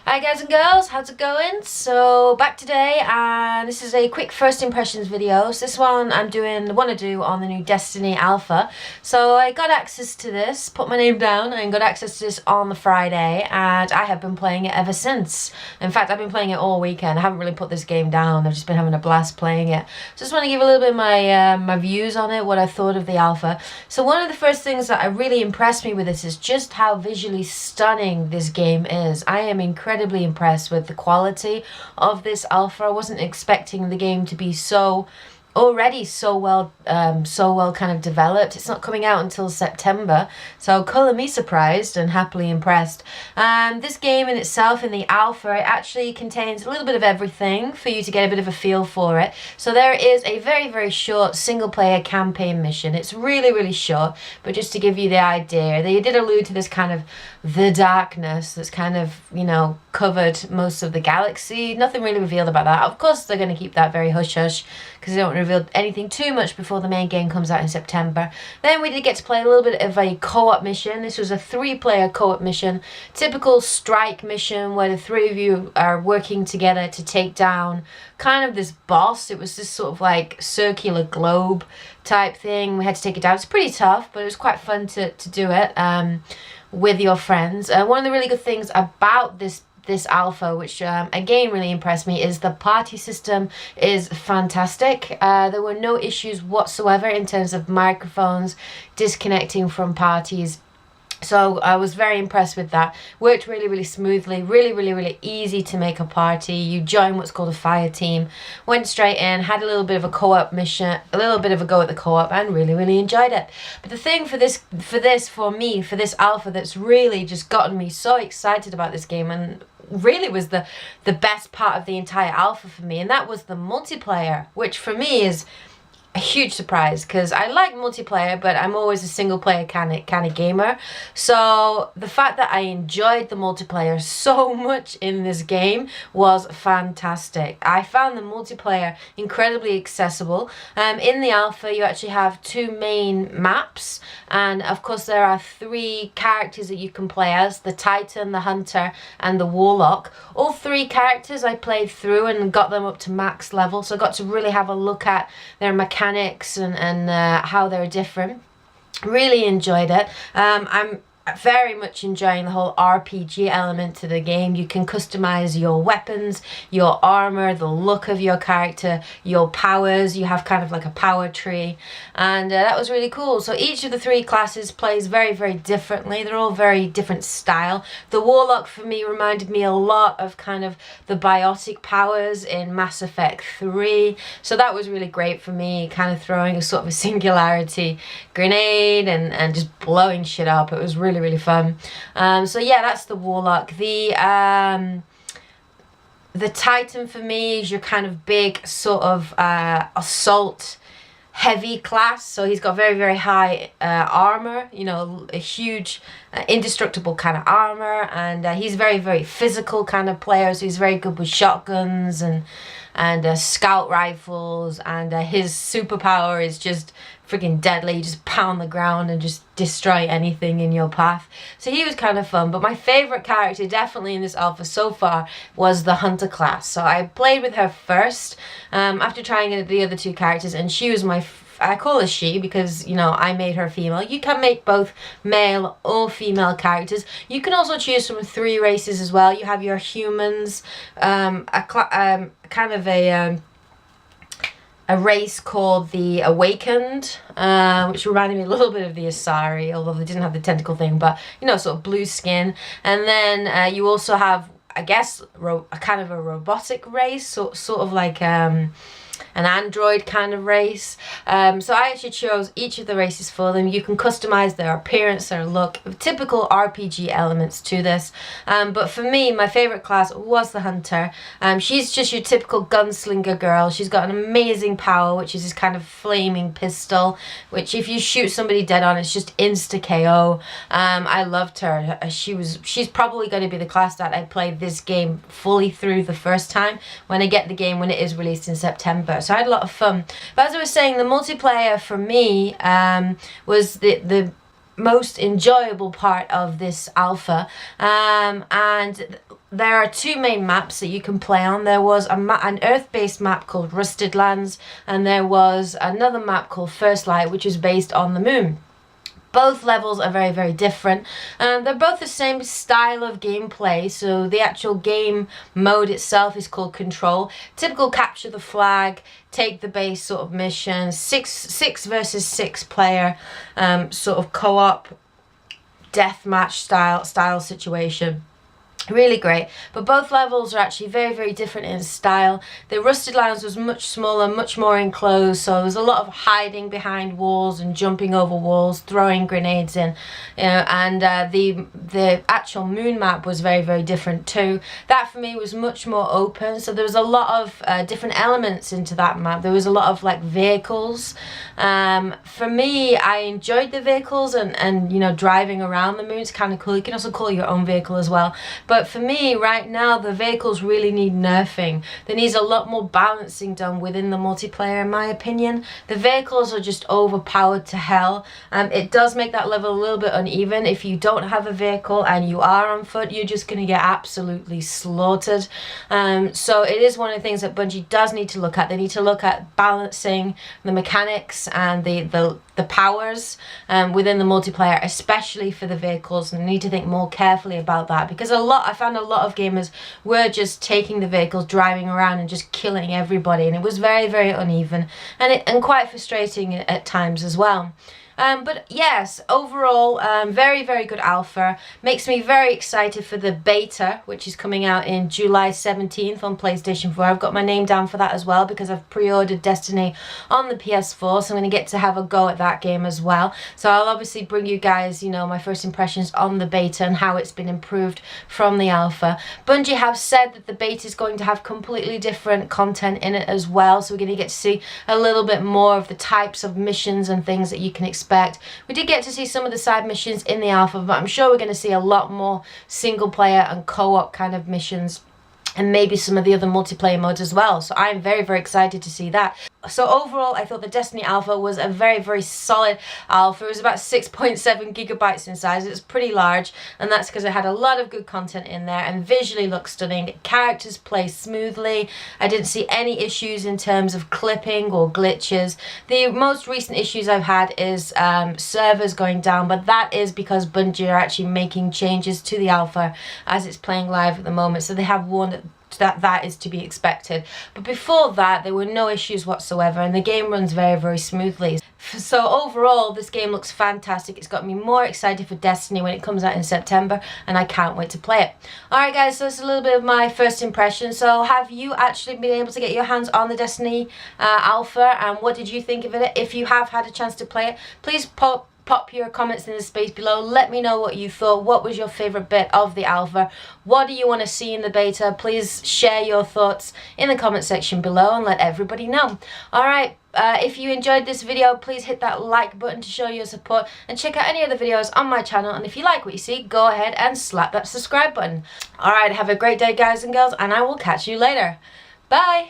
Hi guys and girls, how's it going? So back today, and this is a quick first impressions video. So this one I'm want to do on the new Destiny Alpha. So I got access to this, put my name down and got access to this on the Friday, and I have been playing it ever since. In fact, I've been playing it all weekend. I haven't really put this game down. I've just been having a blast playing it. So just want to give a little bit of my views on it, what I thought of the alpha. So one of the first things that really impressed me with this is just how visually stunning this game is. I am incredibly impressed with the quality of this alpha. I wasn't expecting the game to be already so well kind of developed. It's not coming out until September, so colour me surprised and happily impressed. This game in itself, in the alpha, it actually contains a little bit of everything for you to get a bit of a feel for it. So there is a very short single player campaign mission. It's really short, but just to give you the idea, they did allude to this kind of the darkness that's kind of, covered most of the galaxy. Nothing really revealed about that. Of course they're going to keep that very hush-hush because they don't reveal anything too much before the main game comes out in September. Then we did get to play a little bit of a co-op mission. This was a 3-player co-op mission. Typical strike mission where the 3 of you are working together to take down kind of this boss. It was this sort of like circular globe type thing. We had to take it down. It's pretty tough, but it was quite fun to do it with your friends. One of the really good things about this alpha, which again really impressed me, is the party system is fantastic. There were no issues whatsoever in terms of microphones disconnecting from parties. So I was very impressed with that. Worked really smoothly, really easy to make a party. You join what's called a fire team, went straight in, had a little bit of a co-op mission, a little bit of a go at the co-op, and really enjoyed it. But the thing for this alpha that's really just gotten me so excited about this game, and really was the best part of the entire alpha for me, and that was the multiplayer, which for me is a huge surprise because I like multiplayer, but I'm always a single player kind of gamer. So the fact that I enjoyed the multiplayer so much in this game was fantastic. I found the multiplayer incredibly accessible. In the alpha, you actually have 2 main maps, and of course there are 3 characters that you can play as: the Titan, the Hunter, and the Warlock. All 3 characters I played through and got them up to max level, so I got to really have a look at their mechanics and how they're different. Really enjoyed it. I'm very much enjoying the whole RPG element to the game. You can customize your weapons, your armor, the look of your character, your powers. You have kind of like a power tree, and that was really cool. So each of the 3 classes plays very differently. They're all very different style. The Warlock for me reminded me a lot of kind of the biotic powers in Mass Effect 3, so that was really great for me, kind of throwing a sort of a singularity grenade and just blowing shit up. It was really fun. So yeah, that's the Warlock. The Titan for me is your kind of big sort of assault heavy class. So he's got very high armor, a huge indestructible kind of armor, and he's very physical kind of player, so he's very good with shotguns and scout rifles, and his superpower is just freaking deadly. You just pound the ground and just destroy anything in your path. So he was kind of fun, but my favorite character definitely in this alpha so far was the Hunter class. So I played with her first after trying the other 2 characters, and she was I call her she because, I made her female. You can make both male or female characters. You can also choose from 3 races as well. You have your humans, kind of a race called the Awakened, which reminded me a little bit of the Asari, although they didn't have the tentacle thing, but, sort of blue skin. And then you also have, I guess, a kind of a robotic race, sort of like an android kind of race. So I actually chose each of the races for them. You can customize their appearance, their look, typical RPG elements to this. But for me, my favorite class was the Hunter. She's just your typical gunslinger girl. She's got an amazing power, which is this kind of flaming pistol, which if you shoot somebody dead on, it's just insta KO. I loved her. She's probably going to be the class that I played this game fully through the first time when I get the game, when it is released in September. So I had a lot of fun. But as I was saying, the multiplayer for me was the most enjoyable part of this alpha, and there are two main maps that you can play on. There was an Earth-based map called Rusted Lands, and there was another map called First Light, which is based on the moon. Both levels are very, very different. They're both the same style of gameplay. So the actual game mode itself is called Control. Typical capture the flag, take the base sort of mission. Six versus six player sort of co-op deathmatch style situation. Really great, but both levels are actually very, very different in style. The Rusted Lands was much smaller, much more enclosed, so there was a lot of hiding behind walls and jumping over walls, throwing grenades in, and the actual moon map was very, very different too. That for me was much more open, so there was a lot of different elements into that map. There was a lot of like vehicles. For me, I enjoyed the vehicles and you know, driving around the moon is kind of cool. You can also call your own vehicle as well. But for me, right now, the vehicles really need nerfing. There needs a lot more balancing done within the multiplayer, in my opinion. The vehicles are just overpowered to hell. It does make that level a little bit uneven. If you don't have a vehicle and you are on foot, you're just going to get absolutely slaughtered. So it is one of the things that Bungie does need to look at. They need to look at balancing the mechanics and the powers within the multiplayer, especially for the vehicles, and they need to think more carefully about that, because I found a lot of gamers were just taking the vehicles, driving around and just killing everybody, and it was very, very uneven and quite frustrating at times as well. But yes, overall, very, very good alpha. Makes me very excited for the beta, which is coming out in July 17th on PlayStation 4. I've got my name down for that as well because I've pre-ordered Destiny on the PS4, so I'm going to get to have a go at that game as well. So I'll obviously bring you guys, you know, my first impressions on the beta and how it's been improved from the alpha. Bungie have said that the beta is going to have completely different content in it as well, so we're going to get to see a little bit more of the types of missions and things that you can expect. We did get to see some of the side missions in the alpha, but I'm sure we're going to see a lot more single player and co-op kind of missions, and maybe some of the other multiplayer modes as well. So I'm very, very excited to see that. So overall, I thought the Destiny Alpha was a very, very solid alpha. It was about 6.7 gigabytes in size. It's pretty large, and that's because it had a lot of good content in there and visually looked stunning. Characters play smoothly. I didn't see any issues in terms of clipping or glitches. The most recent issues I've had is servers going down, but that is because Bungie are actually making changes to the alpha as it's playing live at the moment. So they have warned that is to be expected. But before that, there were no issues whatsoever, and the game runs very, very smoothly. So overall, this game looks fantastic. It's got me more excited for Destiny when it comes out in September, and I can't wait to play it. Alright guys, so it's a little bit of my first impression. So have you actually been able to get your hands on the Destiny alpha, and what did you think of it? If you have had a chance to play it, please pop your comments in the space below. Let me know what you thought. What was your favorite bit of the alpha? What do you want to see in the beta? Please share your thoughts in the comment section below and let everybody know. Alright, if you enjoyed this video, please hit that like button to show your support, and check out any other videos on my channel. And if you like what you see, go ahead and slap that subscribe button. Alright, have a great day guys and girls, and I will catch you later. Bye!